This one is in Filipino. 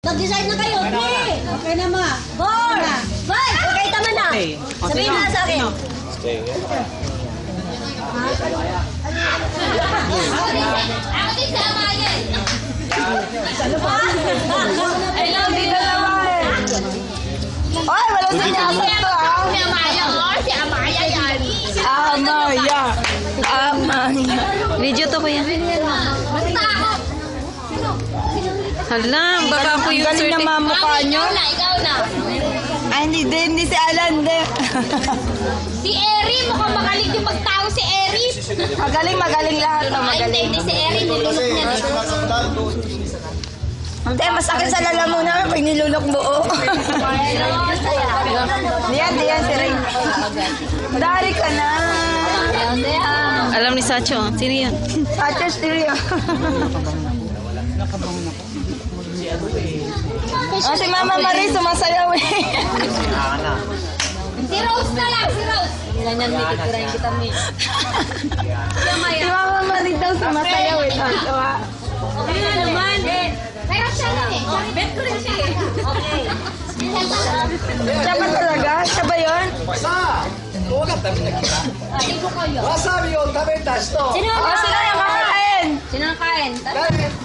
Mag-decide na kayo, three. Okay na ma. Four. Five. Okay, tama na. Sabihin na sa akin. Ako din sa Amayan. I love you. Ay, walang sinasat to ah. Si Amaya, si Amaya yan. Amaya. Amaya. Video to kuya. Basta ako. Hala, baka po yung Galing na mamukha nyo. Ikaw na. Ay, hindi si Alan, hindi. Si Eri, mukhang magaling yung magtao si Eri. Magaling lahat. Hindi si Eri, nilulok niya dito. Hindi, masakit sa lalamunan pag nilulok buo. Diyan, si Ray. Dari ka na. Alam ni Sacho. Sino yun? Sacho Stereo. Si Mama Marie sumasayaw eh. Si Rose na lang, si Rose. Ganyan, may titirahin kita, may. Si Mama Marie daw sumasayaw eh. Okay na naman. Pero siya lang eh. Bet ko rin siya eh. Okay. Siya ba talaga? Siya ba yun? Tingko kayo. Wasabiを食べた人 Sino O, ang sila yung kakain. Sino ang kain? 誰